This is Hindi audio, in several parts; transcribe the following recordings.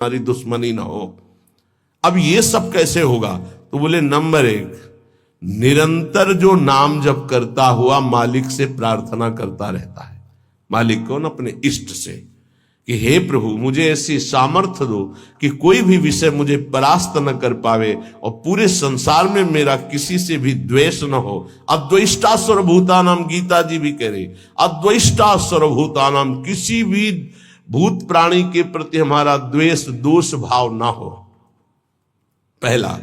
हमारी दुश्मनी ना हो। अब ये सब कैसे होगा? तो बोले नंबर 1, निरंतर जो नाम जप करता हुआ मालिक से प्रार्थना करता रहता है। मालिक कौन? अपने इष्ट से, कि हे प्रभु मुझे ऐसी सामर्थ्य दो कि कोई भी विषय मुझे परास्त न कर पावे और पूरे संसार में मेरा किसी से भी द्वेष न हो। अद्वेष्टा सर्वभूतानाम, गीता जी भी कह रही, अद्वेष्टा सर्वभूतानाम, किसी भी भूत प्राणी के प्रति हमारा द्वेष दोष भाव ना हो। पहला,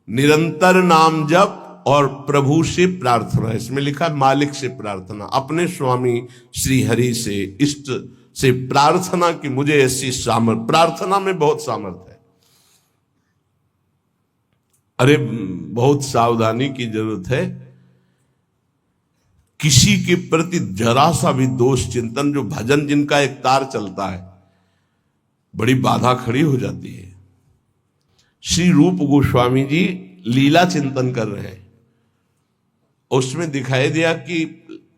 निरंतर नाम जप और प्रभु से प्रार्थना। इसमें लिखा है मालिक से प्रार्थना, अपने स्वामी श्री हरि से, इष्ट से प्रार्थना कि मुझे ऐसी सामर्थ्य। प्रार्थना में बहुत सामर्थ्य है। अरे बहुत सावधानी की जरूरत है। किसी के प्रति जरा सा भी दोष चिंतन, जो भजन जिनका एक तार चलता है, बड़ी बाधा खड़ी हो जाती है। श्री रूप गोस्वामी जी लीला चिंतन कर रहे हैं, उसमें दिखाई दिया कि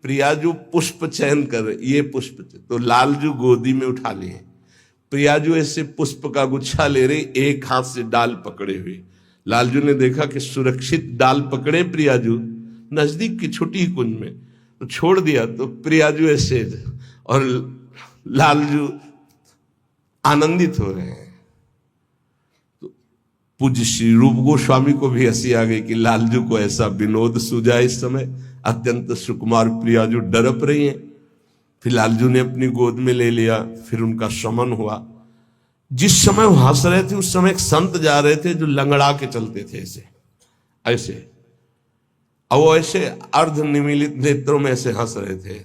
प्रियाजू पुष्प चयन कर रहे, ये पुष्प, तो लालजू गोदी में उठा लिए, प्रियाजू ऐसे पुष्प का गुच्छा ले रही, एक हाथ से डाल पकड़े हुए। लालजू ने देखा कि सुरक्षित डाल पकड़े प्रियाजू नजदीक की छोटी कुंज में, तो छोड़ दिया, तो प्रियाजू ऐसे और लालजू आनंदित हो रहे हैं। तो पूज्य श्री रूप गोस्वामी को भी हंसी आ गई कि लालजू को ऐसा विनोद सूझा। इस समय अत्यंत सुकुमार प्रियाजू डरप रही हैं। फिर लालजू ने अपनी गोद में ले लिया, फिर उनका शमन हुआ। जिस समय वो हंस रहे थे उस समय एक संत जा रहे थे जो लंगड़ा के चलते थे, ऐसे ऐसे, और वो ऐसे अर्ध निमीलित नेत्रों में ऐसे हंस रहे थे।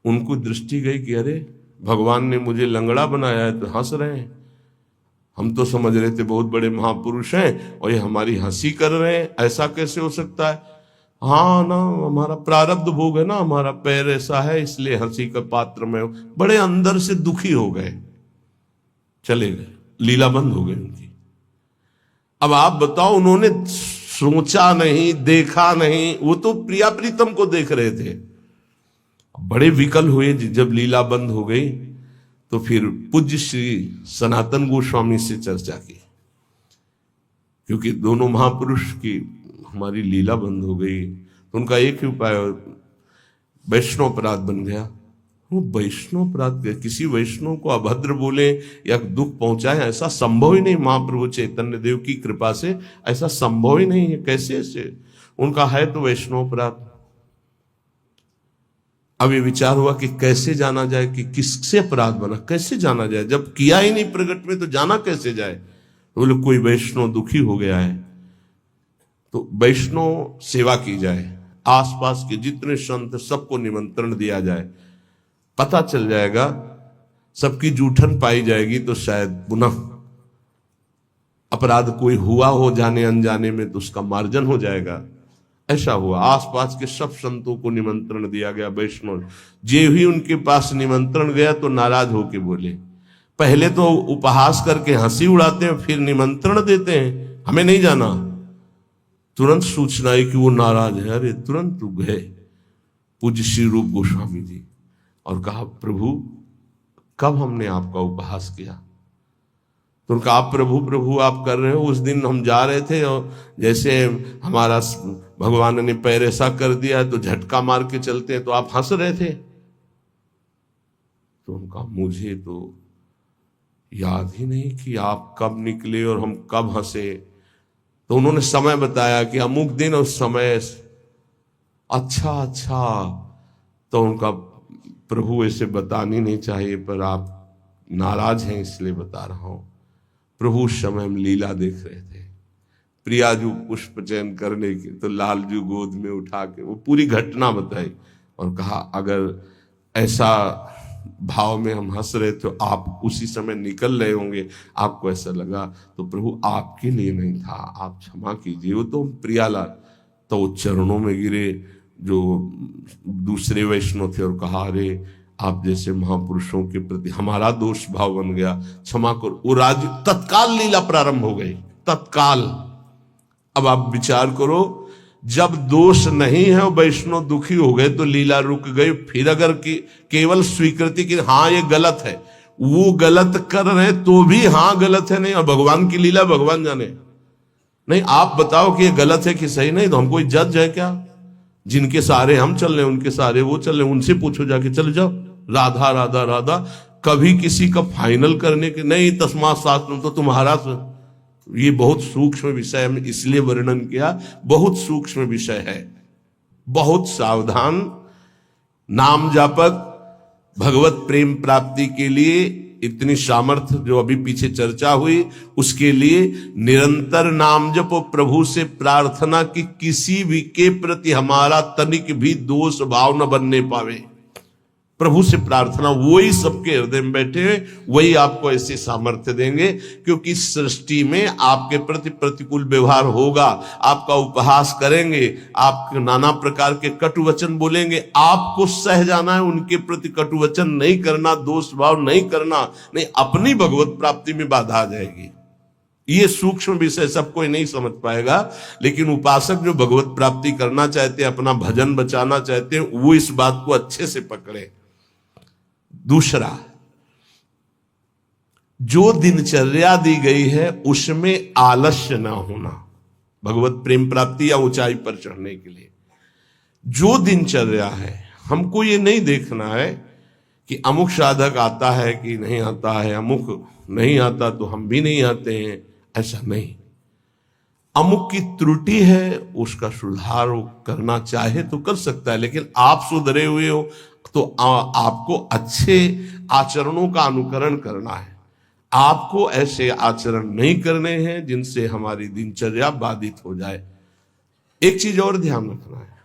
उनको दृष्टि गई कि अरे भगवान ने मुझे लंगड़ा बनाया है तो हंस रहे हैं। हम तो समझ रहे थे बहुत बड़े महापुरुष हैं और ये हमारी हंसी कर रहे हैं, ऐसा कैसे हो सकता है? हाँ ना, हमारा प्रारब्ध भोग है ना, हमारा पैर ऐसा है इसलिए हंसी का पात्र में। बड़े अंदर से दुखी हो गए, चले गए, लीला बंद हो गई उनकी। अब आप बताओ, उन्होंने सोचा नहीं, देखा नहीं, वो तो प्रिया प्रीतम को देख रहे थे। बड़े विकल हुए जब लीला बंद हो गई, तो फिर पूज्य श्री सनातन गोस्वामी से चर्चा की, क्योंकि दोनों महापुरुष की हमारी लीला बंद हो गई, तो उनका एक ही उपाय, वैष्णव अपराध बन गया। वो वैष्णव अपराध, किसी वैष्णव को अभद्र बोले या दुख पहुंचाए, ऐसा संभव ही नहीं। महाप्रभु चैतन्य देव की कृपा से ऐसा संभव ही नहीं है। कैसे ऐसे? उनका है तो वैष्णव अपराध। अब ये विचार हुआ कि कैसे जाना जाए कि किससे अपराध बना, कैसे जाना जाए? जब किया ही नहीं प्रकट में तो जाना कैसे जाए? तो बोले कोई वैष्णव दुखी हो गया है तो वैष्णव सेवा की जाए, आसपास के जितने संत सबको निमंत्रण दिया जाए, पता चल जाएगा, सबकी जूठन पाई जाएगी तो शायद पुनः अपराध कोई हुआ हो जाने अनजाने में तो उसका मार्जन हो जाएगा। ऐसा हुआ। आसपास के सब संतों को निमंत्रण दिया गया वैष्णव। जे ही उनके पास निमंत्रण गया तो नाराज होके बोले, पहले तो उपहास करके हंसी उड़ाते हैं, फिर निमंत्रण देते हैं, हमें नहीं जाना। तुरंत सूचना आई कि वो नाराज है। अरे तुरंत गए पूज्य श्री रूप गोस्वामी जी और कहा, प्रभु कब हमने आपका उपहास किया? तो उनका, आप प्रभु प्रभु आप कर रहे हो, उस दिन हम जा रहे थे और जैसे हमारा भगवान ने पैर ऐसा कर दिया तो झटका मार के चलते हैं, तो आप हंस रहे थे। तो उनका, मुझे तो याद ही नहीं कि आप कब निकले और हम कब हंसे। तो उन्होंने समय बताया कि अमुक दिन उस समय। अच्छा अच्छा, तो उनका, प्रभु ऐसे बतानी नहीं चाहिए पर आप नाराज हैं इसलिए बता रहा हूं। प्रभु उस समय हम लीला देख रहे थे, प्रियाजू पुष्प चयन करने की, तो लालजू गोद में उठा के वो पूरी घटना बताई और कहा, अगर ऐसा भाव में हम हंस रहे तो आप उसी समय निकल रहे होंगे, आपको ऐसा लगा, तो प्रभु आपके लिए नहीं था, आप क्षमा कीजिए। वो तो प्रियालाल, तो वो चरणों में गिरे जो दूसरे वैष्णव थे और कहा, अरे आप जैसे महापुरुषों के प्रति हमारा दोष भाव बन गया, क्षमा करो। वो राज तत्काल लीला प्रारंभ हो गई, तत्काल। अब आप विचार करो, जब दोष नहीं है और वैष्णव दुखी हो गए तो लीला रुक गई। फिर अगर केवल स्वीकृति की हाँ ये गलत है, वो गलत कर रहे हैं तो भी हाँ गलत है, नहीं, और भगवान की लीला भगवान जाने। नहीं, आप बताओ कि ये गलत है कि सही, नहीं तो हम कोई जज है क्या? जिनके सारे हम चल रहे हैं उनके सारे वो चल रहे हैं, उनसे पूछो जाके, चले जाओ राधा राधा राधा। कभी किसी का फाइनल करने के नहीं, तस्मात् शास्त्रम तो तुम्हारा। ये बहुत सूक्ष्म विषय है, इसलिए वर्णन किया, बहुत सूक्ष्म विषय है, बहुत सावधान। नाम जापक भगवत प्रेम प्राप्ति के लिए इतनी सामर्थ्य जो अभी पीछे चर्चा हुई, उसके लिए निरंतर नाम जपो, प्रभु से प्रार्थना कि किसी भी के प्रति हमारा तनिक भी दोष भाव न बनने पावे। प्रभु से प्रार्थना, वही सबके हृदय में बैठे हुए, वही आपको ऐसे सामर्थ्य देंगे। क्योंकि सृष्टि में आपके प्रति प्रतिकूल व्यवहार होगा, आपका उपहास करेंगे, आप नाना प्रकार के कटु वचन बोलेंगे, आपको सह जाना है, उनके प्रति कटु वचन नहीं करना, दोष भाव नहीं करना, नहीं अपनी भगवत प्राप्ति में बाधा आ जाएगी। ये सूक्ष्म विषय सब कोई नहीं समझ पाएगा, लेकिन उपासक जो भगवत प्राप्ति करना चाहते हैं, अपना भजन बचाना चाहते हैं, वो इस बात को अच्छे से पकड़े। दूसरा, जो दिनचर्या दी गई है उसमें आलस्य ना होना, भगवत प्रेम प्राप्ति या ऊंचाई पर चढ़ने के लिए जो दिनचर्या है, हमको ये नहीं देखना है कि अमुक साधक आता है कि नहीं आता है, अमुक नहीं आता तो हम भी नहीं आते हैं, ऐसा नहीं। अमुक की त्रुटि है, उसका सुधार करना चाहे तो कर सकता है, लेकिन आप सुधरे हुए हो तो आपको अच्छे आचरणों का अनुकरण करना है। आपको ऐसे आचरण नहीं करने हैं जिनसे हमारी दिनचर्या बाधित हो जाए। एक चीज और ध्यान रखना है,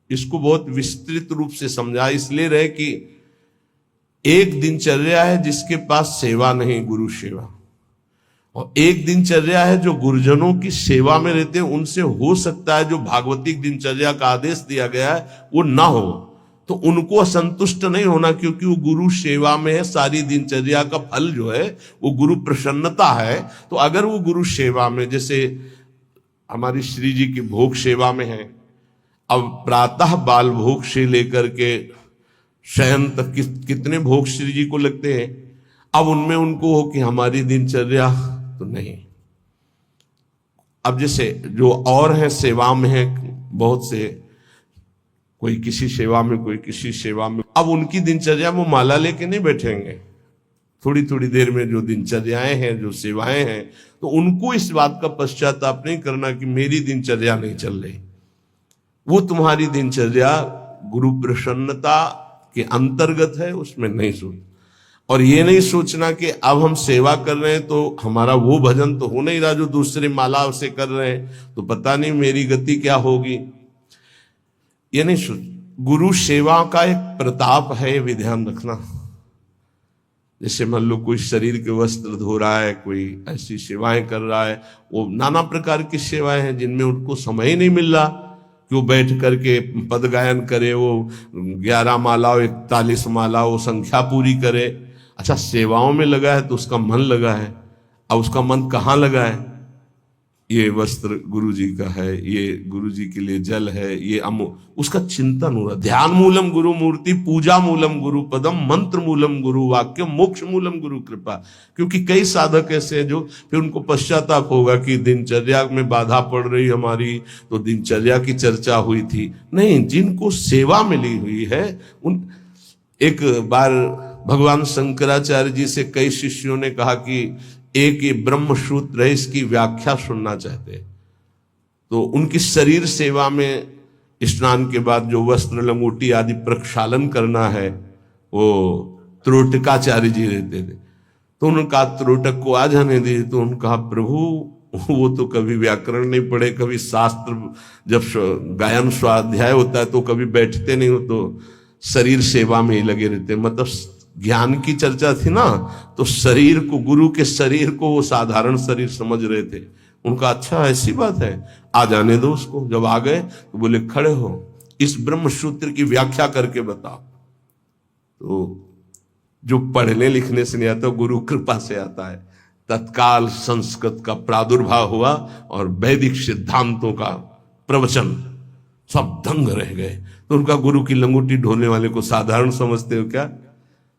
इसको बहुत विस्तृत रूप से समझा इसलिए रहे कि एक दिनचर्या है जिसके पास सेवा नहीं, गुरु सेवा, और एक दिनचर्या है जो गुरुजनों की सेवा में रहते हैं। उनसे हो सकता है जो भागवतिक दिनचर्या का आदेश दिया गया है वो ना हो, तो उनको असंतुष्ट नहीं होना, क्योंकि वो गुरु सेवा में है। सारी दिनचर्या का फल जो है वो गुरु प्रसन्नता है। तो अगर वो गुरु सेवा में, जैसे हमारी श्री जी की भोग सेवा में है, अब प्रातः बाल भोग से लेकर के शयन तक कितने भोग श्री जी को लगते हैं, अब उनमें उनको हो कि हमारी दिनचर्या तो नहीं। अब जैसे जो और है सेवा में है बहुत से, कोई किसी सेवा में, कोई किसी सेवा में, अब उनकी दिनचर्या वो माला लेके नहीं बैठेंगे। थोड़ी थोड़ी देर में जो दिनचर्याएं हैं, जो सेवाएं हैं, तो उनको इस बात का पश्चाताप नहीं करना कि मेरी दिनचर्या नहीं चल रही। वो तुम्हारी दिनचर्या गुरु प्रसन्नता के अंतर्गत है, उसमें नहीं सोच। और ये नहीं सोचना कि अब हम सेवा कर रहे हैं तो हमारा वो भजन तो हो नहीं रहा जो दूसरे माला से कर रहे हैं, तो पता नहीं मेरी गति क्या होगी। ये नहीं सोच। गुरु सेवा का एक प्रताप है, ये ध्यान रखना। जैसे मान लो कोई शरीर के वस्त्र धो रहा है, कोई ऐसी सेवाएं कर रहा है, वो नाना प्रकार की सेवाएं हैं जिनमें उनको समय ही नहीं मिल रहा कि वो बैठ करके पद गायन करे, वो 11 माला 41 माला वो संख्या पूरी करे। अच्छा, सेवाओं में लगा है तो उसका मन लगा है। अब उसका मन कहाँ लगा है? ये वस्त्र गुरु जी का है, ये गुरु जी के लिए जल है, ये उसका चिंतन हो रहा। ध्यान मूलम गुरु मूर्ति, पूजा मूलम गुरु पदम, मंत्र मूलम गुरु वाक्य, मोक्ष मूलम गुरु कृपा। क्योंकि कई साधक ऐसे हैं जो फिर उनको पश्चाताप होगा कि दिनचर्या में बाधा पड़ रही हमारी, तो दिनचर्या की चर्चा हुई थी। नहीं, जिनको सेवा मिली हुई है उन। एक बार भगवान शंकराचार्य जी से कई शिष्यों ने कहा कि एक ये ब्रह्म सूत्र है, इसकी व्याख्या सुनना चाहते। तो उनकी शरीर सेवा में स्नान के बाद जो वस्त्र लंगोटी आदि प्रक्षालन करना है, वो त्रोटकाचार्य जी रहते थे। तो उन्होंने कहा त्रोटक को आ जाने दिए। तो उन्होंने कहा प्रभु वो तो कभी व्याकरण नहीं पढ़े, कभी शास्त्र, जब गायन स्वाध्याय होता है तो कभी बैठते नहीं हो, तो शरीर सेवा में ही लगे रहते। मतलब ज्ञान की चर्चा थी ना, तो शरीर को, गुरु के शरीर को वो साधारण शरीर समझ रहे थे। उनका अच्छा ऐसी बात है, आ जाने दो उसको। जब आ गए तो बोले खड़े हो, इस ब्रह्म सूत्र की व्याख्या करके बताओ। तो जो पढ़ने लिखने से नहीं आता, गुरु कृपा से आता है। तत्काल संस्कृत का प्रादुर्भाव हुआ और वैदिक सिद्धांतों का प्रवचन, सब दंग रह गए। तो उनका गुरु की लंगोटी ढोने वाले को साधारण समझते हो क्या?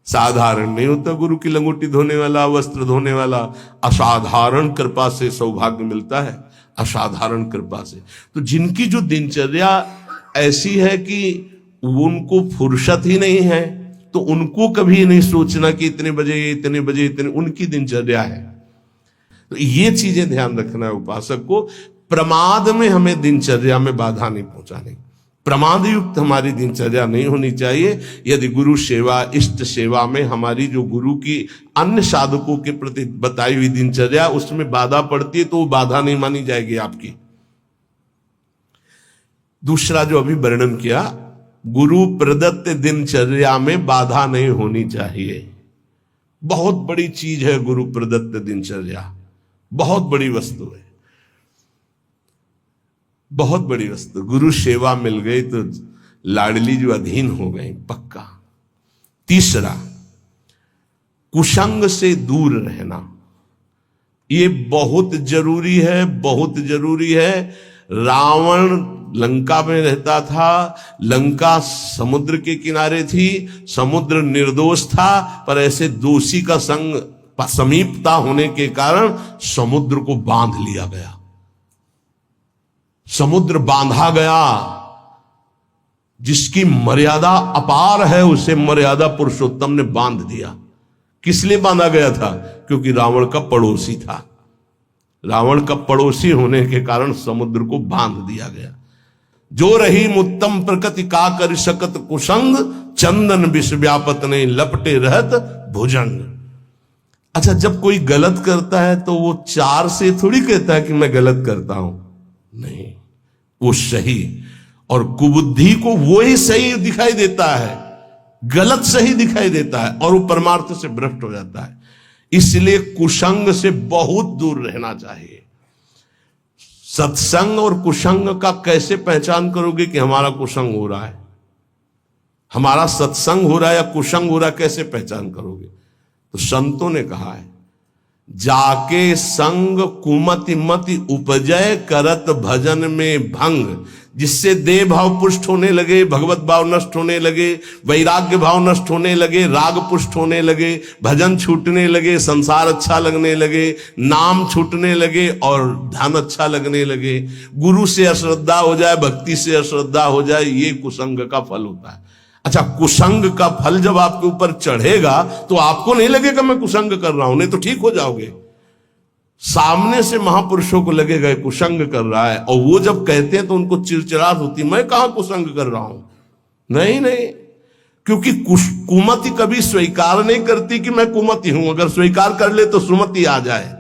साधारण नहीं होता गुरु की लंगोटी धोने वाला, वस्त्र धोने वाला। असाधारण कृपा से सौभाग्य मिलता है, असाधारण कृपा से। तो जिनकी जो दिनचर्या ऐसी है कि उनको फुर्सत ही नहीं है, तो उनको कभी नहीं सोचना कि इतने बजे इतने बजे इतने, उनकी दिनचर्या है। तो ये चीजें ध्यान रखना है उपासक को। प्रमाद में हमें दिनचर्या में बाधा नहीं पहुंचानी, प्रमाद युक्त हमारी दिनचर्या नहीं होनी चाहिए। यदि गुरु सेवा, इष्ट सेवा में हमारी जो गुरु की अन्य साधकों के प्रति बताई हुई दिनचर्या उसमें बाधा पड़ती है, तो वो बाधा नहीं मानी जाएगी आपकी। दूसरा जो अभी वर्णन किया, गुरु प्रदत्त दिनचर्या में बाधा नहीं होनी चाहिए। बहुत बड़ी चीज है गुरु प्रदत्त दिनचर्या, बहुत बड़ी वस्तु है, बहुत बड़ी वस्तु। गुरु सेवा मिल गई तो लाडली जो अधीन हो गई पक्का। तीसरा, कुसंग से दूर रहना, ये बहुत जरूरी है, बहुत जरूरी है। रावण लंका में रहता था, लंका समुद्र के किनारे थी, समुद्र निर्दोष था, पर ऐसे दोषी का संग समीपता होने के कारण समुद्र को बांध लिया गया, समुद्र बांधा गया। जिसकी मर्यादा अपार है उसे मर्यादा पुरुषोत्तम ने बांध दिया। किस लिए बांधा गया था? क्योंकि रावण का पड़ोसी था। रावण का पड़ोसी होने के कारण समुद्र को बांध दिया गया। जो रही मुत्तम प्रकृति का कर सकत कुसंग, चंदन विष व्यापत ने लपटे रहत भुजंग। अच्छा, जब कोई गलत करता है तो वो चार से थोड़ी कहता है कि मैं गलत करता हूं, नहीं, वो सही, और कुबुद्धि को वो ही सही दिखाई देता है, गलत सही दिखाई देता है, और वो परमार्थ से भ्रष्ट हो जाता है। इसलिए कुसंग से बहुत दूर रहना चाहिए। सत्संग और कुसंग का कैसे पहचान करोगे कि हमारा कुसंग हो रहा है, हमारा सत्संग हो रहा है या कुसंग हो रहा है, कैसे पहचान करोगे? तो संतों ने कहा है, जाके संग कुमति मति उपजय करत भजन में भंग, जिससे देह भाव पुष्ट होने लगे, भगवत भाव नष्ट होने लगे, वैराग्य भाव नष्ट होने लगे, राग पुष्ट होने लगे, भजन छूटने लगे, संसार अच्छा लगने लगे, नाम छूटने लगे और ध्यान अच्छा लगने लगे, गुरु से अश्रद्धा हो जाए, भक्ति से अश्रद्धा हो जाए, ये कुसंग का फल होता है। अच्छा, कुसंग का फल जब आपके ऊपर चढ़ेगा तो आपको नहीं लगेगा मैं कुसंग कर रहा हूं, नहीं तो ठीक हो जाओगे। सामने से महापुरुषों को लगेगा कुसंग कर रहा है, और वो जब कहते हैं तो उनको चिड़चिड़ाहट होती, मैं कहां कुसंग कर रहा हूं। नहीं नहीं, क्योंकि कुमति कभी स्वीकार नहीं करती कि मैं कुमति हूं, अगर स्वीकार कर ले तो सुमति आ जाए।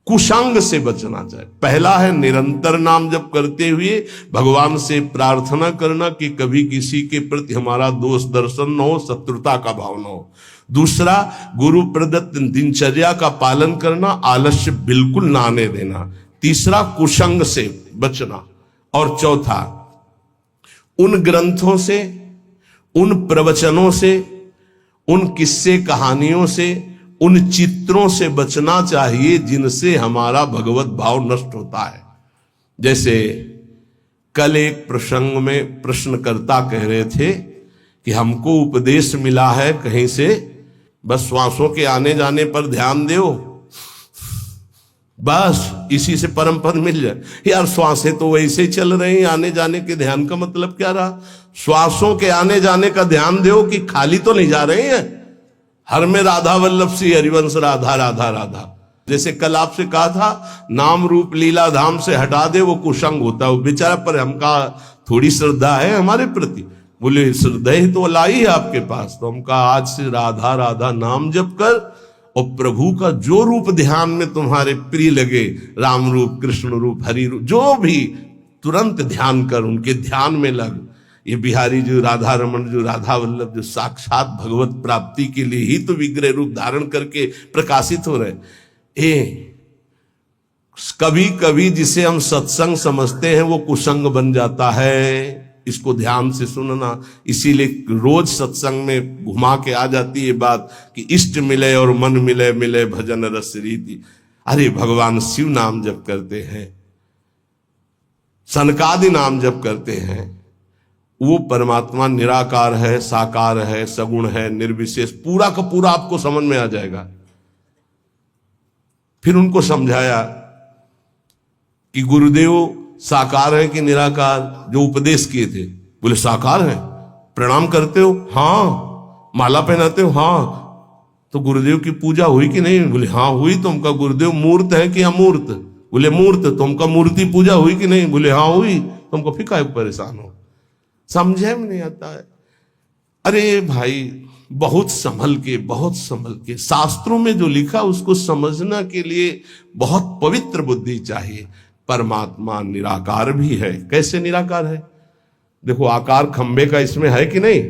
कुसंग से बचना चाहिए। पहला है निरंतर नाम जप करते हुए भगवान से प्रार्थना करना कि कभी किसी के प्रति हमारा दोष दर्शन न हो, शत्रुता का भाव न हो। दूसरा, गुरु प्रदत्त दिनचर्या का पालन करना, आलस्य बिल्कुल ना आने देना। तीसरा, कुसंग से बचना। और चौथा, उन ग्रंथों से, उन प्रवचनों से, उन किस्से कहानियों से, उन चित्रों से बचना चाहिए जिनसे हमारा भगवत भाव नष्ट होता है। जैसे कल एक प्रसंग में प्रश्नकर्ता कह रहे थे कि हमको उपदेश मिला है कहीं से, बस श्वासों के आने जाने पर ध्यान दो, बस इसी से परम पद मिल जाए। यार, श्वासें तो वैसे ही चल रही हैं, आने जाने के ध्यान का मतलब क्या रहा? श्वासों के आने जाने का ध्यान दो कि खाली तो नहीं जा रहे हैं। हर में राधा वल्लभ सी हरिवंश, राधा राधा राधा। जैसे कल आपसे कहा था, नाम रूप लीला धाम से हटा दे, वो कुसंग होता है। वो बेचारा, पर हमका थोड़ी श्रद्धा है हमारे प्रति। बोले श्रद्धा ही तो लाई है आपके पास, तो हमका आज से राधा राधा नाम जप कर, और प्रभु का जो रूप ध्यान में तुम्हारे प्रिय लगे, राम रूप, कृष्ण रूप, हरि रूप, जो भी, तुरंत ध्यान कर, उनके ध्यान में लग। ये बिहारी जो राधा रमन, जो राधा वल्लभ, जो साक्षात भगवत प्राप्ति के लिए ही तो विग्रह रूप धारण करके प्रकाशित हो रहे। कभी कभी जिसे हम सत्संग समझते हैं वो कुसंग बन जाता है। इसको ध्यान से सुनना। इसीलिए रोज सत्संग में घुमा के आ जाती है बात कि इष्ट मिले और मन मिले, मिले भजन रस रीति। अरे भगवान शिव नाम जप करते हैं, सनकादि नाम जप करते हैं, वो परमात्मा निराकार है, साकार है, सगुण है, निर्विशेष, पूरा का पूरा आपको समझ में आ जाएगा। फिर उनको समझाया कि गुरुदेव साकार है कि निराकार, जो उपदेश किए थे। बोले साकार है। प्रणाम करते हो? हाँ। माला पहनाते हो? हाँ। तो गुरुदेव की पूजा हुई कि नहीं? बोले हाँ हुई। तो उनका गुरुदेव मूर्त है कि अमूर्त? बोले मूर्त। तो उनका मूर्ति पूजा हुई कि नहीं? बोले हाँ हुई। तो हमको फिर काहे परेशान हो? समझे में नहीं आता है। अरे भाई, बहुत संभल के शास्त्रों में जो लिखा उसको समझना के लिए बहुत पवित्र बुद्धि चाहिए। परमात्मा निराकार भी है। कैसे निराकार है? देखो, आकार खंबे का इसमें है कि नहीं?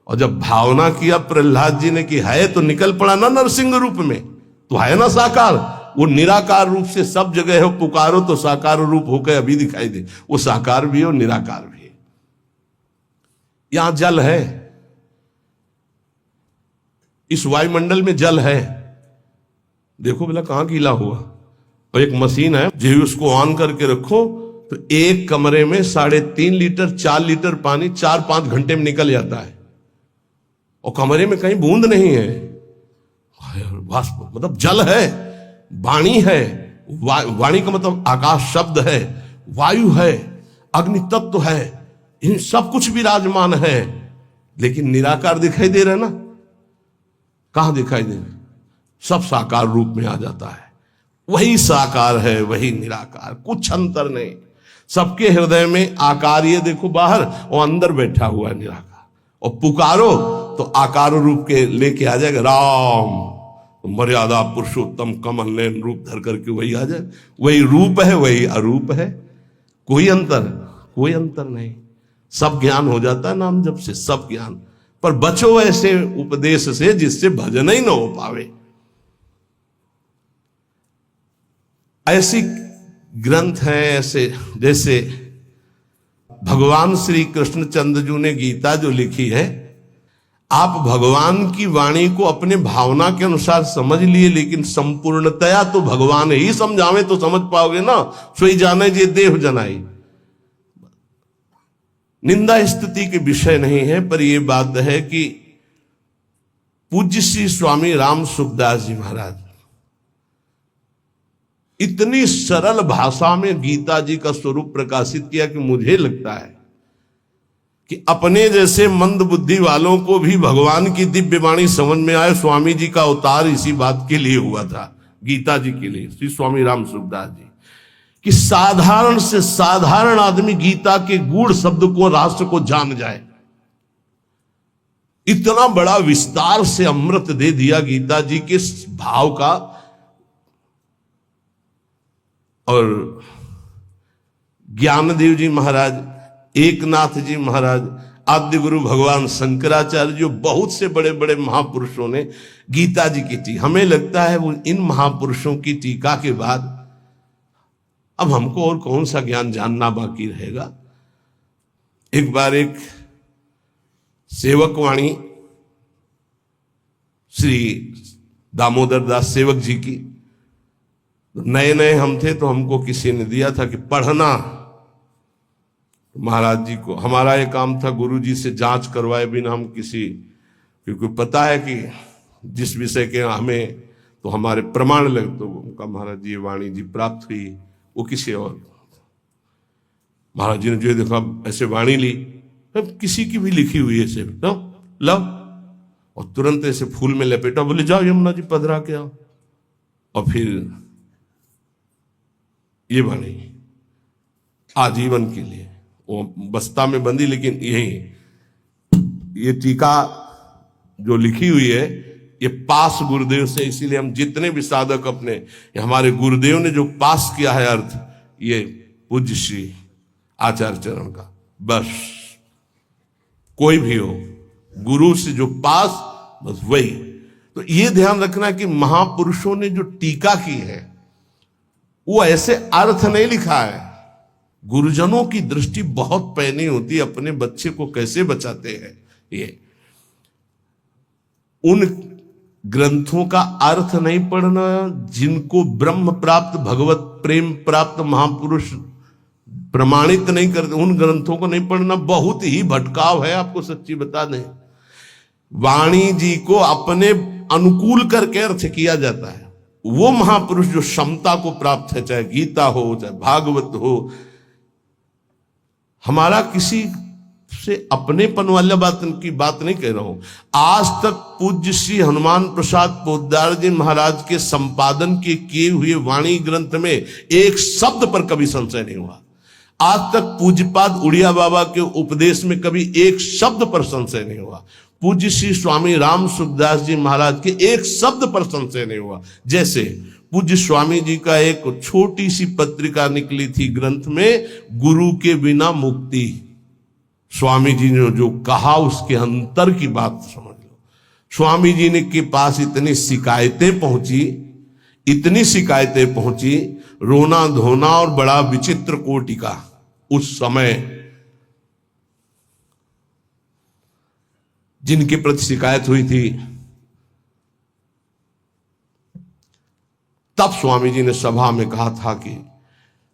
और जब भावना किया प्रहलाद जी ने कि है, तो निकल पड़ा ना नरसिंह रूप में, तो है ना साकार। वो निराकार रूप से सब जगह है, पुकारो तो साकार रूप होकर अभी दिखाई दे। वो साकार भी है और निराकार भी है। यहां जल है, इस वायुमंडल में जल है। देखो बोला कहां गीला हुआ। और एक मशीन है, जो उसको ऑन करके रखो तो एक कमरे में 3.5 लीटर 4 लीटर पानी 4-5 घंटे में निकल जाता है। और कमरे में कहीं बूंद नहीं है। वाष्प मतलब जल है, वाणी है। वाणी का मतलब आकाश शब्द है, वायु है, अग्नि तत्व है, इन सब कुछ विराजमान है। लेकिन निराकार दिखाई दे रहा है ना? कहां दिखाई दे रहा? सब साकार रूप में आ जाता है। वही साकार है, वही निराकार, कुछ अंतर नहीं। सबके हृदय में आकार, ये देखो बाहर, और अंदर बैठा हुआ है निराकार। और पुकारो तो आकार रूप के लेके आ जाएगा। राम तो मर्यादा पुरुषोत्तम कमल नयन रूप धर करके वही आ जाए। वही रूप है, वही अरूप है। कोई अंतर नहीं। सब ज्ञान हो जाता है नाम जप से, सब ज्ञान। पर बचो ऐसे उपदेश से जिससे भजन ही न हो पावे। ऐसी ग्रंथ हैं ऐसे, जैसे भगवान श्री कृष्णचंद्र जी ने गीता जो लिखी है, आप भगवान की वाणी को अपने भावना के अनुसार समझ लिए, लेकिन संपूर्णतया तो भगवान ही समझावे तो समझ पाओगे ना। सोई जाने जे देव जनाई। निंदा स्तुति के विषय नहीं है, पर यह बात है कि पूज्य श्री स्वामी राम सुखदास जी महाराज इतनी सरल भाषा में गीता जी का स्वरूप प्रकाशित किया कि मुझे लगता है कि अपने जैसे मंद बुद्धि वालों को भी भगवान की दिव्य वाणी समझ में आए। स्वामी जी का अवतार इसी बात के लिए हुआ था, गीता जी के लिए, श्री स्वामी राम सुखदास जी, कि साधारण से साधारण आदमी गीता के गूढ़ शब्द को, राष्ट्र को जान जाए। इतना बड़ा विस्तार से अमृत दे दिया गीता जी के भाव का। और ज्ञानदेव जी महाराज, एकनाथ जी महाराज, आद्य गुरु भगवान शंकराचार्य, जो बहुत से बड़े बड़े महापुरुषों ने गीता जी की टीका, हमें लगता है वो इन महापुरुषों की टीका के बाद अब हमको और कौन सा ज्ञान जानना बाकी रहेगा। एक बार एक सेवकवाणी श्री दामोदर दास सेवक जी की, नए नए हम थे तो हमको किसी ने दिया था कि पढ़ना। महाराज जी को हमारा ये काम था, गुरु जी से जांच करवाए बिना हम किसी, क्योंकि पता है कि जिस विषय के हमें तो हमारे प्रमाण लगे, तो उनका महाराज जी वाणी जी प्राप्त हुई, वो किसी और। महाराज जी ने जो देखा ऐसे वाणी ली, किसी की भी लिखी हुई है ऐसे, लो, और तुरंत ऐसे फूल में लपेटा, बोले जाओ यमुना जी पधरा के आओ। और फिर ये वाणी आजीवन के लिए वो बस्ता में बंदी, लेकिन यही ये टीका जो लिखी हुई है ये पास गुरुदेव से, इसीलिए हम जितने भी साधक अपने, हमारे गुरुदेव ने जो पास किया है अर्थ, ये पूज्य श्री आचार्य चरण का। बस कोई भी हो, गुरु से जो पास, बस वही। तो ये ध्यान रखना कि महापुरुषों ने जो टीका की है वो ऐसे अर्थ नहीं लिखा है। गुरुजनों की दृष्टि बहुत पैनी होती है, अपने बच्चे को कैसे बचाते हैं। ये उन ग्रंथों का अर्थ नहीं पढ़ना जिनको ब्रह्म प्राप्त, भगवत प्रेम प्राप्त महापुरुष प्रमाणित नहीं करते, उन ग्रंथों को नहीं पढ़ना, बहुत ही भटकाव है। आपको सच्ची बता दें, वाणी जी को अपने अनुकूल करके अर्थ किया जाता है। वो महापुरुष जो क्षमता को प्राप्त है, चाहे गीता हो चाहे भागवत हो, हमारा किसी से अपनेपन वाला बात की बात नहीं कह रहा हूं। आज तक पूज्य श्री हनुमान प्रसाद पोद्दार जी महाराज के संपादन के किए हुए वाणी ग्रंथ में एक शब्द पर कभी संशय नहीं हुआ। आज तक पूज्यपाद उड़िया बाबा के उपदेश में कभी एक शब्द पर संशय नहीं हुआ। पूज्य श्री स्वामी राम सुखदास जी महाराज के एक शब्द पर संशय नहीं हुआ। जैसे पूज्य स्वामी जी का एक छोटी सी पत्रिका निकली थी ग्रंथ में, गुरु के बिना मुक्ति। स्वामी जी ने जो कहा उसके अंतर की बात समझ लो। स्वामी जी ने के पास इतनी शिकायतें पहुंची, रोना धोना और बड़ा विचित्र कोटि का उस समय जिनके प्रति शिकायत हुई थी, तब स्वामी जी ने सभा में कहा था कि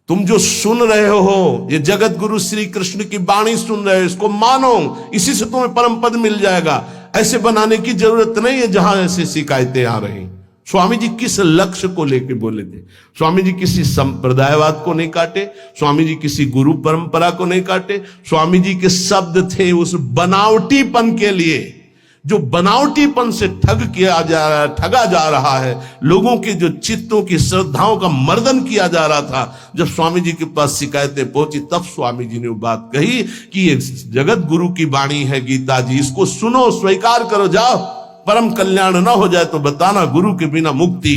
तुम जो सुन रहे हो, ये जगत गुरु श्री कृष्ण की वाणी सुन रहे हो, इसको मानो, इसी से तुम्हें परम पद मिल जाएगा। ऐसे बनाने की जरूरत नहीं है जहां ऐसी शिकायतें आ रही। स्वामी जी किस लक्ष्य को लेकर बोले थे? स्वामी जी किसी संप्रदायवाद को नहीं काटे, स्वामी जी किसी गुरु परंपरा को नहीं काटे। स्वामी जी के शब्द थे उस बनावटीपन के लिए, जो बनावटीपन से ठगा जा रहा है, लोगों के जो चित्तों की श्रद्धाओं का मर्दन किया जा रहा था। जब स्वामी जी के पास शिकायतें पहुंची, तब स्वामी जी ने वो बात कही कि ये जगत गुरु की वाणी है गीता जी, इसको सुनो, स्वीकार करो, जाओ, परम कल्याण ना हो जाए तो बताना, गुरु के बिना मुक्ति।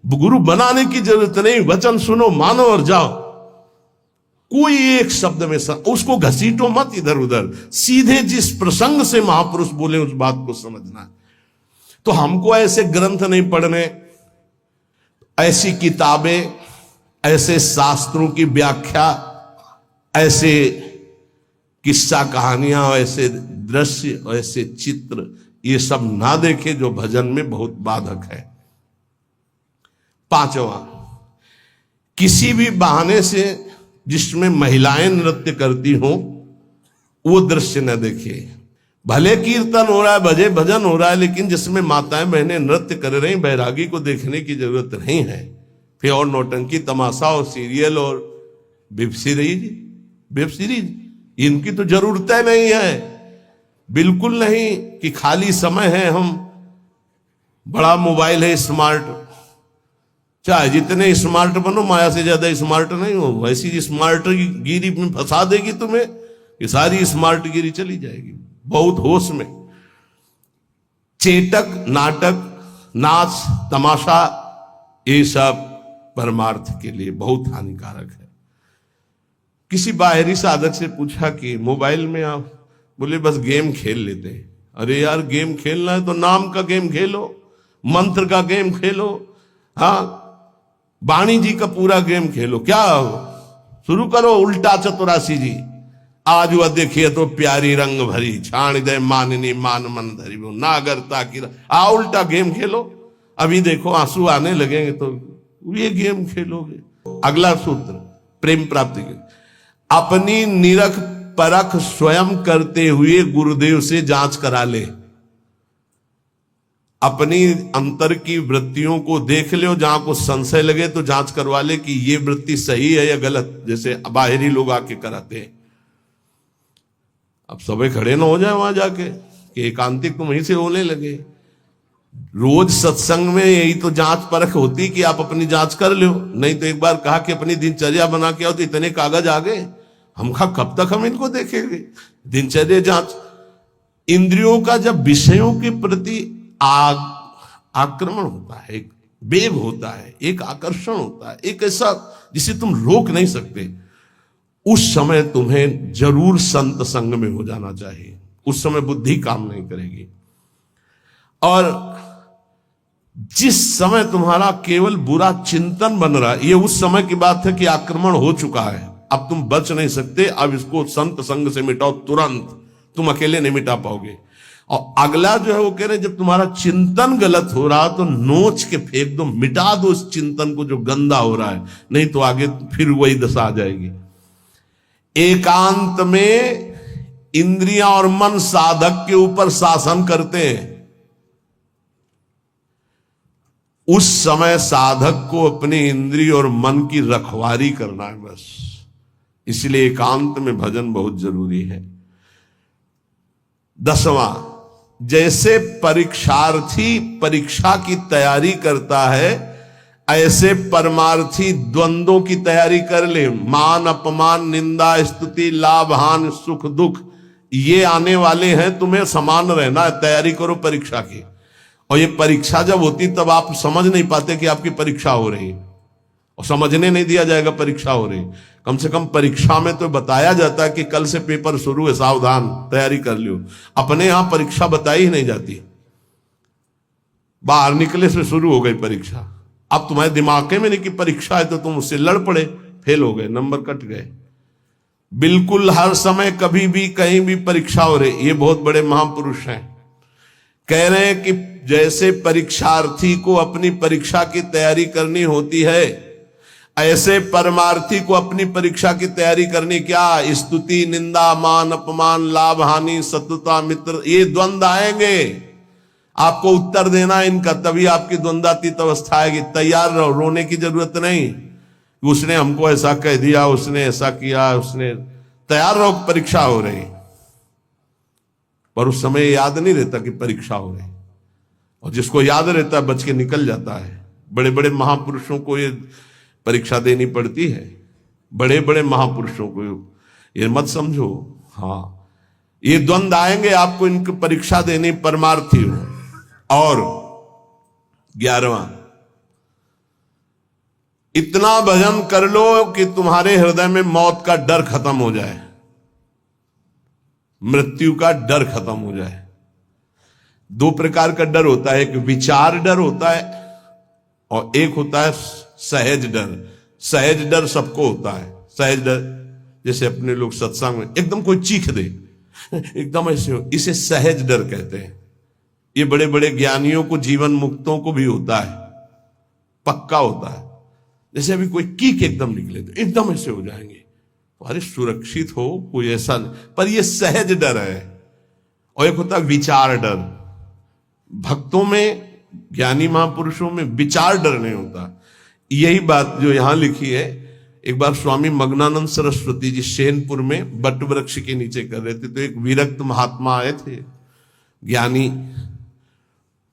गुरु बनाने की जरूरत नहीं, वचन सुनो, मानो और जाओ। कोई एक शब्द में उसको घसीटो मत इधर उधर, सीधे जिस प्रसंग से महापुरुष बोले उस बात को समझना। तो हमको ऐसे ग्रंथ नहीं पढ़ने, ऐसी किताबें, ऐसे शास्त्रों की व्याख्या, ऐसे किस्सा कहानियां, ऐसे दृश्य, ऐसे चित्र, ये सब ना देखे जो भजन में बहुत बाधक है। पांचवा, किसी भी बहाने से जिसमें महिलाएं नृत्य करती हो वो दृश्य न देखिए। भले कीर्तन हो रहा है, भजे भजन हो रहा है, लेकिन जिसमें माताएं बहनें नृत्य कर रही, बैरागी को देखने की जरूरत नहीं है। फिर और नौटंकी तमाशा और सीरियल और वेब सीरीज इनकी तो जरूरत नहीं है, बिल्कुल नहीं। कि खाली समय है, हम बड़ा मोबाइल है स्मार्ट, चाहे जितने स्मार्ट बनो, माया से ज्यादा स्मार्ट नहीं हो। वैसी स्मार्ट गिरी में फंसा देगी तुम्हें कि सारी स्मार्ट गिरी चली जाएगी। बहुत होश में। चेटक, नाटक, नाच, तमाशा, ये सब परमार्थ के लिए बहुत हानिकारक है। किसी बाहरी साधक से पूछा कि मोबाइल में आप, बोले बस गेम खेल लेते हैं। अरे यार, गेम खेलना है तो नाम का गेम खेलो, मंत्र का गेम खेलो, हाँ, वाणी जी का पूरा गेम खेलो। क्या शुरू करो उल्टा चतुरासी जी, आज वह देखिए तो प्यारी रंग भरी, छाण दे माननी मान मन धरी, वो नागरता की उल्टा गेम खेलो। अभी देखो आंसू आने लगेंगे तो ये गेम खेलोगे। अगला सूत्र, प्रेम प्राप्ति के, अपनी निरख परख स्वयं करते हुए गुरुदेव से जांच करा ले। अपनी अंतर की वृत्तियों को देख ले, जहां को संशय लगे तो जांच करवा ले कि ये वृत्ति सही है या गलत, जैसे बाहरी लोग आके कराते हैं। अब सबे खड़े ना हो जाए वहां जाके कि एकांतिक तुम वहीं से होने लगे। रोज सत्संग में यही तो जांच परख होती कि आप अपनी जांच कर लो। नहीं तो एक बार कहा कि अपनी दिनचर्या बना के आओ, तो इतने कागज आ गए, हम कब तक हम इनको देखेंगे। दिनचर्या जांच, इंद्रियों का जब विषयों के प्रति आक्रमण होता है, एक वेग होता है, एक आकर्षण होता है, एक ऐसा जिसे तुम रोक नहीं सकते, उस समय तुम्हें जरूर संत संग में हो जाना चाहिए। उस समय बुद्धि काम नहीं करेगी। और जिस समय तुम्हारा केवल बुरा चिंतन बन रहा है, ये उस समय की बात है कि आक्रमण हो चुका है, अब तुम बच नहीं सकते। अब इसको संत संग से मिटाओ तुरंत, तुम अकेले नहीं मिटा पाओगे। और अगला जो है वो कह रहे जब तुम्हारा चिंतन गलत हो रहा तो नोच के फेंक दो, मिटा दो उस चिंतन को जो गंदा हो रहा है, नहीं तो आगे फिर वही दशा आ जाएगी। एकांत में इंद्रियां और मन साधक के ऊपर शासन करते हैं, उस समय साधक को अपनी इंद्रिय और मन की रखवाली करना है बस। इसलिए एकांत में भजन बहुत जरूरी है। 10वां, जैसे परीक्षार्थी परीक्षा की तैयारी करता है, ऐसे परमार्थी द्वंद्वों की तैयारी कर ले। मान अपमान, निंदा स्तुति, लाभ हानि, सुख दुख, ये आने वाले हैं, तुम्हें समान रहना है। तैयारी करो परीक्षा की। और ये परीक्षा जब होती तब आप समझ नहीं पाते कि आपकी परीक्षा हो रही, और समझने नहीं दिया जाएगा परीक्षा हो रही। कम से कम परीक्षा में तो बताया जाता है कि कल से पेपर शुरू है, सावधान, तैयारी कर लियो। अपने यहां परीक्षा बताई ही नहीं जाती, बाहर निकले से शुरू हो गई परीक्षा। अब तुम्हारे दिमाग में नहीं कि परीक्षा है, तो तुम उससे लड़ पड़े, फेल हो गए, नंबर कट गए। बिल्कुल हर समय कभी भी कहीं भी परीक्षा हो रही। ये बहुत बड़े महापुरुष हैं, कह रहे हैं कि जैसे परीक्षार्थी को अपनी परीक्षा की तैयारी करनी होती है, ऐसे परमार्थी को अपनी परीक्षा की तैयारी करनी। क्या? स्तुति, निंदा, मान अपमान, लाभ हानि, शत्रुता मित्र, ये द्वंद्व आएंगे, आपको उत्तर देना इनका, तभी आपकी द्वंद्वातीत अवस्था आएगी। तैयार रहो, रोने की जरूरत नहीं, उसने हमको ऐसा कह दिया, उसने ऐसा किया, उसने। तैयार रहो, परीक्षा हो रही। पर उस समय याद नहीं रहता कि परीक्षा हो रही, और जिसको याद रहता है बच के निकल जाता है। बड़े बड़े महापुरुषों को ये परीक्षा देनी पड़ती है, बड़े बड़े महापुरुषों को, ये मत समझो। हाँ, ये द्वंद्व आएंगे, आपको इनकी परीक्षा देनी, परमार्थी हो। और 11वां, इतना भजन कर लो कि तुम्हारे हृदय में मौत का डर खत्म हो जाए, मृत्यु का डर खत्म हो जाए। 2 प्रकार का डर होता है, एक विचार डर होता है और एक होता है सहज डर। सहज डर सबको होता है। सहज डर जैसे अपने लोग सत्संग में एकदम कोई चीख दे, एकदम ऐसे हो, इसे सहज डर कहते हैं। ये बड़े बड़े ज्ञानियों को, जीवन मुक्तों को भी होता है, पक्का होता है। जैसे अभी कोई कीक एकदम निकले तो एकदम ऐसे हो जाएंगे, अरे सुरक्षित हो, कोई ऐसा नहीं। पर ये सहज डर है। और एक होता है विचार डर। भक्तों में, ज्ञानी महापुरुषों में विचार डर नहीं होता। यही बात जो यहां लिखी है, एक बार स्वामी मग्नानंद सरस्वती जी सेनपुर में बट वृक्ष के नीचे कर रहे थे, तो एक विरक्त महात्मा आए थे, ज्ञानी।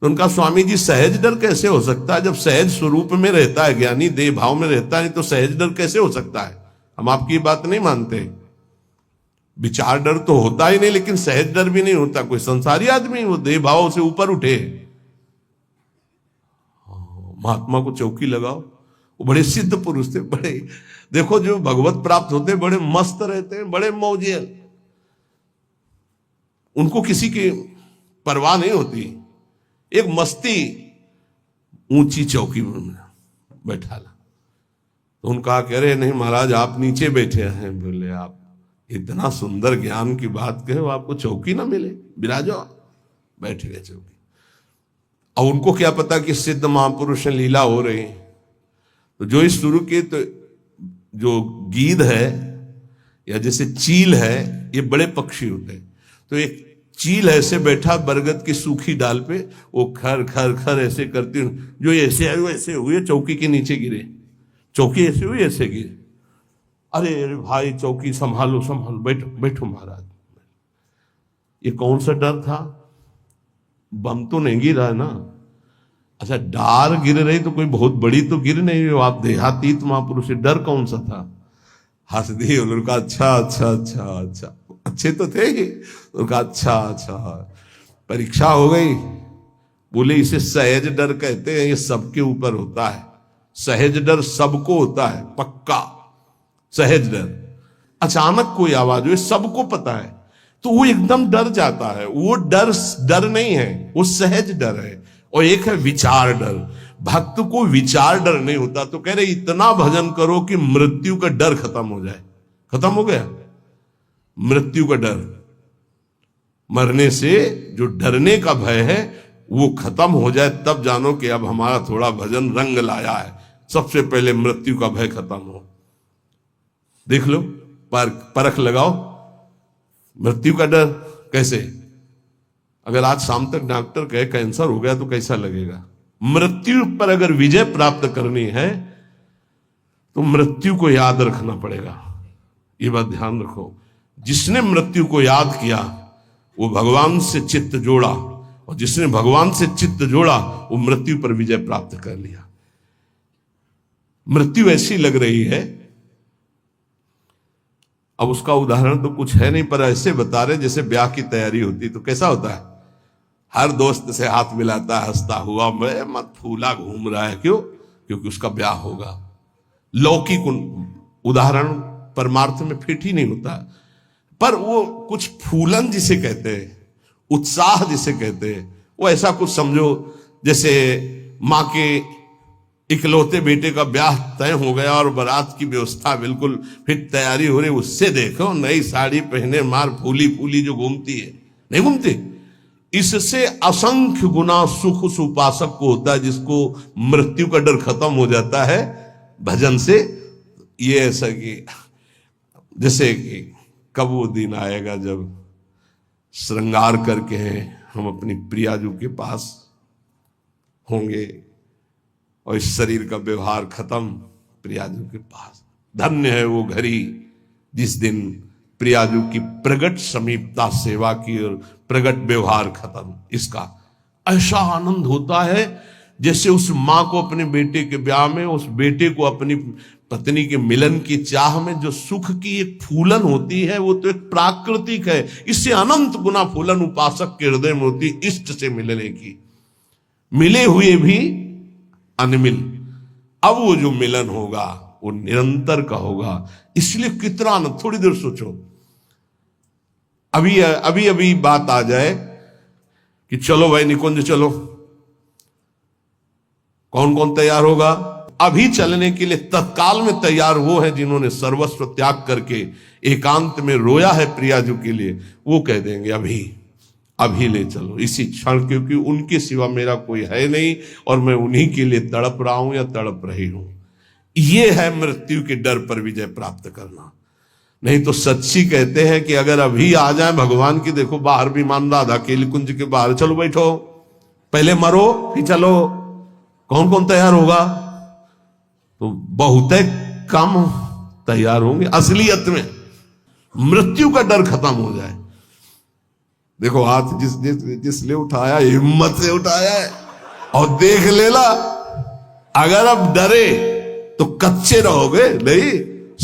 तो उनका, स्वामी जी सहज डर कैसे हो सकता है? जब सहज स्वरूप में रहता है ज्ञानी, देह भाव में रहता है, तो सहज डर कैसे हो सकता है? हम आपकी बात नहीं मानते। विचार डर तो होता ही नहीं, लेकिन सहज डर भी नहीं होता। कोई संसारी आदमी वो देह भाव से ऊपर उठे, महात्मा को चौकी लगाओ। वो बड़े सिद्ध पुरुष थे, बड़े, देखो जो भगवत प्राप्त होते बड़े मस्त रहते हैं, बड़े मौजे, उनको किसी की परवाह नहीं होती। एक मस्ती, ऊंची चौकी में बैठा ला, तो उनका कह रहे, नहीं महाराज आप नीचे बैठे हैं। बोले, आप इतना सुंदर ज्ञान की बात कहे, आपको चौकी ना मिले, विराजो। बैठ गए चौकी। और उनको क्या पता कि सिद्ध महापुरुष लीला हो रही। तो जो इस शुरू के, तो जो गीध है या जैसे चील है, ये बड़े पक्षी होते हैं। तो एक चील ऐसे बैठा बरगद की सूखी डाल पे, वो खर खर खर ऐसे करती, जो ऐसे आए वैसे हुए, चौकी के नीचे गिरे। चौकी ऐसे हुई, ऐसे गिरे। अरे भाई चौकी संभालो संभालो, बैठो बैठो महाराज। ये कौन सा डर था? बम तो नहीं गिरा ना। अच्छा, डार गिर रही तो कोई बहुत बड़ी तो गिर नहीं हो, आप देहातीत महापुरुष, डर कौन सा था? हंस दिए उनका, अच्छा अच्छा अच्छा अच्छा, अच्छे तो थे ही। उनका अच्छा अच्छा, परीक्षा हो गई। बोले, इसे सहज डर कहते हैं, ये सबके ऊपर होता है। सहज डर सबको होता है, पक्का सहज डर। अचानक कोई आवाज हुई, सबको पता है, तो वो एकदम डर जाता है। वो डर नहीं है, वो सहज डर है। और एक है विचार डर। भक्त को विचार डर नहीं होता। तो कह रहे, इतना भजन करो कि मृत्यु का डर खत्म हो जाए। खत्म हो गया मृत्यु का डर, मरने से जो डरने का भय है वो खत्म हो जाए, तब जानो कि अब हमारा थोड़ा भजन रंग लाया है। सबसे पहले मृत्यु का भय खत्म हो। देख लो, परख लगाओ। मृत्यु का डर कैसे? अगर आज शाम तक डॉक्टर कहे कैंसर हो गया तो कैसा लगेगा? मृत्यु पर अगर विजय प्राप्त करनी है तो मृत्यु को याद रखना पड़ेगा। ये बात ध्यान रखो। जिसने मृत्यु को याद किया वो भगवान से चित्त जोड़ा, और जिसने भगवान से चित्त जोड़ा वो मृत्यु पर विजय प्राप्त कर लिया। मृत्यु ऐसी लग रही है, अब उसका उदाहरण तो कुछ है नहीं, पर ऐसे बता रहे जैसे ब्याह की तैयारी होती तो कैसा होता है? हर दोस्त से हाथ मिलाता है हंसता हुआ, मैं मत फूला घूम रहा है। क्यों? क्योंकि उसका ब्याह होगा। लौकिक उदाहरण परमार्थ में फिट ही नहीं होता, पर वो कुछ फूलन जिसे कहते हैं, उत्साह जिसे कहते हैं, वो ऐसा कुछ समझो जैसे माँ के इकलौते बेटे का ब्याह तय हो गया और बारात की व्यवस्था बिल्कुल फिट तैयारी हो रही। उससे देखो नई साड़ी पहने मार फूली फूली जो घूमती है, नहीं घूमती? इससे असंख्य गुना सुख उस उपासक को होता है जिसको मृत्यु का डर खत्म हो जाता है भजन से। ये ऐसा कि जैसे कि कब वो दिन आएगा जब श्रृंगार करके हम अपनी प्रियाजू के पास होंगे और इस शरीर का व्यवहार खत्म प्रियाजू के पास। धन्य है वो घड़ी जिस दिन प्रियाजू की प्रगट समीपता सेवा की और प्रगट व्यवहार खत्म। इसका ऐसा आनंद होता है जैसे उस माँ को अपने बेटे के ब्याह में, उस बेटे को अपनी पत्नी के मिलन की चाह में जो सुख की एक फूलन होती है वो तो एक प्राकृतिक है। इससे अनंत गुना फूलन उपासक के हृदय में होती इष्ट से मिलने की, मिले हुए भी अनमिल। अब वो जो मिलन होगा वो निरंतर का होगा। इसलिए कितना आनंद। थोड़ी देर सोचो, अभी बात आ जाए कि चलो भाई निकुंज चलो, कौन कौन तैयार होगा? अभी चलने के लिए तत्काल में तैयार वो है जिन्होंने सर्वस्व त्याग करके एकांत में रोया है प्रियाजू के लिए। वो कह देंगे अभी ले चलो इसी क्षण, क्योंकि उनके सिवा मेरा कोई है नहीं और मैं उन्हीं के लिए तड़प रहा हूं या तड़प रही हूं। ये है मृत्यु के डर पर विजय प्राप्त करना। नहीं तो सच्ची कहते हैं कि अगर अभी आ जाए भगवान की, देखो बाहर विमान राधा के कुंज के बाहर, चलो बैठो पहले मरो फिर चलो, कौन कौन तैयार होगा? तो बहुत कम तैयार होंगे। असलियत में मृत्यु का डर खत्म हो जाए। देखो हाथ जिसने उठाया हिम्मत से उठाया है और देख लेला। अगर अब डरे तो कच्चे रहोगे, नहीं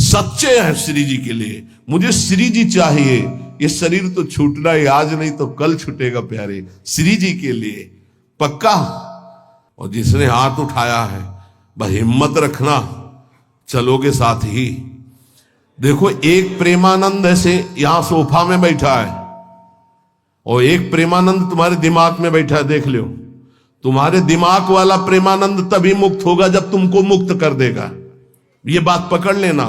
सच्चे हैं श्री जी के लिए। मुझे श्री जी चाहिए, ये शरीर तो छूटना ही आज नहीं तो कल छूटेगा प्यारे, श्री जी के लिए पक्का। और जिसने हाथ उठाया है बस हिम्मत रखना, चलोगे साथ ही। देखो एक प्रेमानंद ऐसे यहां सोफा में बैठा है और एक प्रेमानंद तुम्हारे दिमाग में बैठा है। देख लो, तुम्हारे दिमाग वाला प्रेमानंद तभी मुक्त होगा जब तुमको मुक्त कर देगा। ये बात पकड़ लेना।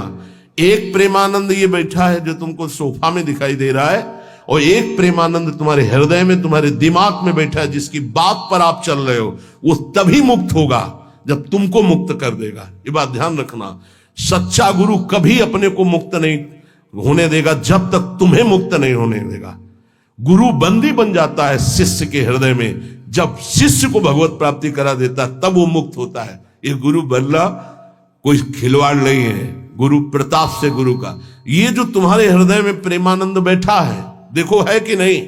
एक प्रेमानंद ये बैठा है जो तुमको सोफा में दिखाई दे रहा है, और एक प्रेमानंद तुम्हारे हृदय में तुम्हारे दिमाग में बैठा है जिसकी बात पर आप चल रहे हो। वो तभी मुक्त होगा जब तुमको मुक्त कर देगा। ये बात ध्यान रखना। सच्चा गुरु कभी अपने को मुक्त नहीं होने देगा जब तक तुम्हें मुक्त नहीं होने देगा। गुरु बंदी बन जाता है शिष्य के हृदय में, जब शिष्य को भगवत प्राप्ति करा देता है तब वो मुक्त होता है। ये गुरु बनना कोई खिलवाड़ नहीं है, गुरु प्रताप से गुरु का। ये जो तुम्हारे हृदय में प्रेमानंद बैठा है, देखो है कि नहीं,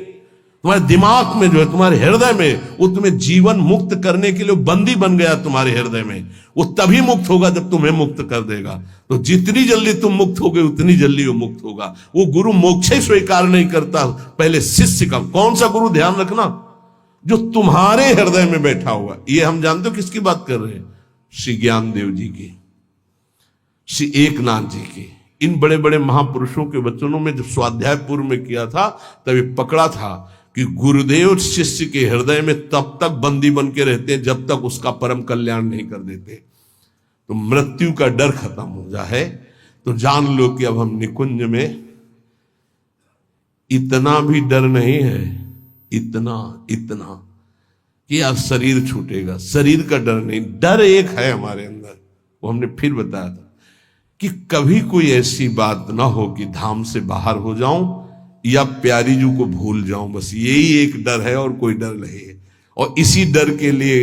तुम्हारे दिमाग में जो है, तुम्हारे हृदय में, वो तुम्हें जीवन मुक्त करने के लिए बंदी बन गया तुम्हारे हृदय में। वो तभी मुक्त होगा जब तुम्हें मुक्त कर देगा। तो जितनी जल्दी तुम मुक्त होगे उतनी जल्दी वो मुक्त होगा। वो गुरु मोक्ष स्वीकार नहीं करता, पहले शिष्य का। कौन सा गुरु? ध्यान रखना, जो तुम्हारे हृदय में बैठा हुआ। ये हम जानते हो किसकी बात कर रहे हैं? श्री ज्ञानदेव जी की, श्री एकनाथ जी की। इन बड़े बड़े महापुरुषों के वचनों में जब स्वाध्याय पूर्व में किया था तभी पकड़ा था कि गुरुदेव शिष्य के हृदय में तब तक बंदी बन के रहते हैं जब तक उसका परम कल्याण नहीं कर देते। तो मृत्यु का डर खत्म हो जाए तो जान लो कि अब हम निकुंज में इतना भी डर नहीं है, इतना कि अब शरीर छूटेगा। शरीर का डर नहीं, डर एक है हमारे अंदर, वो हमने फिर बताया था कि कभी कोई ऐसी बात ना हो कि धाम से बाहर हो जाऊं या प्यारी जू को भूल जाऊं। बस यही एक डर है और कोई डर नहीं है। और इसी डर के लिए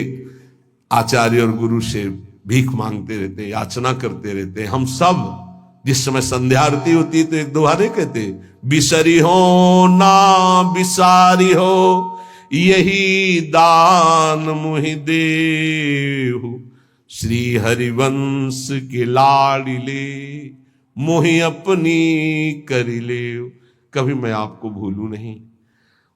आचार्य और गुरु से भीख मांगते रहते, याचना करते रहते। हम सब जिस समय संध्या आरती होती है तो एक दोहारे कहते, बिसरी हो ना बिसारी हो यही दान मुहि देहु, श्री हरिवंश के लाडिले मोहि अपनी करिले। कभी मैं आपको भूलू नहीं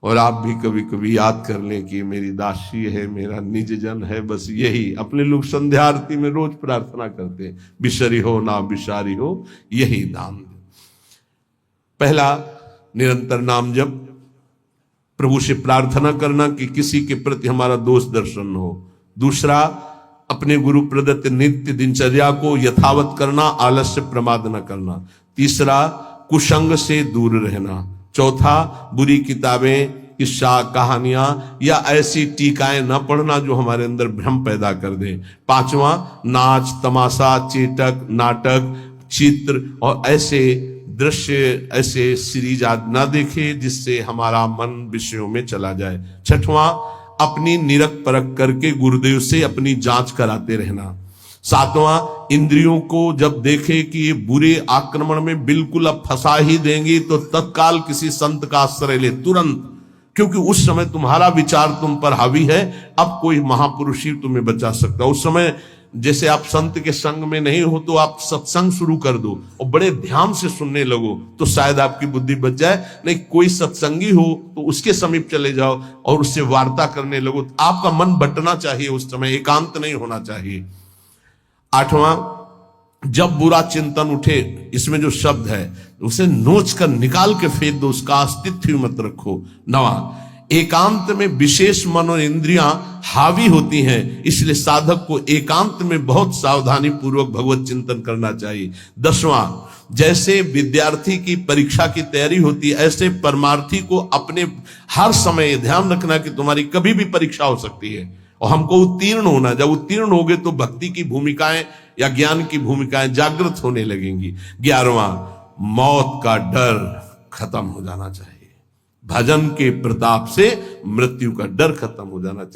और आप भी कभी कभी याद कर लें कि मेरी दासी है, मेरा निज जन है। बस यही अपने लोग संध्या आरती में रोज प्रार्थना करते हैं, बिसरी हो ना बिसारी हो यही दान। पहला, निरंतर नाम जप, प्रभु से प्रार्थना करना कि किसी के प्रति हमारा दोष दर्शन न हो। दूसरा, अपने गुरु प्रदत्त नित्य दिनचर्या को यथावत करना, आलस्य प्रमाद न करना। तीसरा, कुसंग से दूर रहना। चौथा, बुरी किताबें, किस्सा, कहानियां या ऐसी टीकाएं न पढ़ना जो हमारे अंदर भ्रम पैदा कर दे। पांचवा, नाच तमाशा, चेटक, नाटक, चित्र और ऐसे दृश्य, ऐसे सीरीज आदि ना देखे जिससे हमारा मन विषयों में चला जाए। छठवां, अपनी निरख परख करके गुरुदेव से अपनी जांच कराते रहना। सातवां, इंद्रियों को जब देखे कि ये बुरे आक्रमण में बिल्कुल अब फंसा ही देंगी तो तत्काल किसी संत का आश्रय ले तुरंत, क्योंकि उस समय तुम्हारा विचार तुम पर हावी है। अब कोई महापुरुष ही तुम्हें बचा सकता। उस समय जैसे आप संत के संग में नहीं हो तो आप सत्संग शुरू कर दो और बड़े ध्यान से सुनने लगो तो शायद आपकी बुद्धि बच जाए। नहीं, कोई सत्संगी हो तो उसके समीप चले जाओ और उससे वार्ता करने लगो। आपका मन बटना चाहिए, उस समय एकांत नहीं होना चाहिए। आठवां, जब बुरा चिंतन उठे, इसमें जो शब्द है उसे नोच कर निकाल के फेंक दो, उसका अस्तित्व ही मत रखो। नवा, एकांत में विशेष मन और इंद्रियां हावी होती हैं, इसलिए साधक को एकांत में बहुत सावधानी पूर्वक भगवत चिंतन करना चाहिए। दसवां, जैसे विद्यार्थी की परीक्षा की तैयारी होती है ऐसे परमार्थी को अपने हर समय ध्यान रखना कि तुम्हारी कभी भी परीक्षा हो सकती है और हमको उत्तीर्ण होना। जब उत्तीर्ण होगे तो भक्ति की भूमिकाएं या ज्ञान की भूमिकाएं जागृत होने लगेंगी। 11वां, मौत का डर खत्म हो जाना चाहिए। भजन के प्रताप से मृत्यु का डर खत्म हो जाना चाहिए।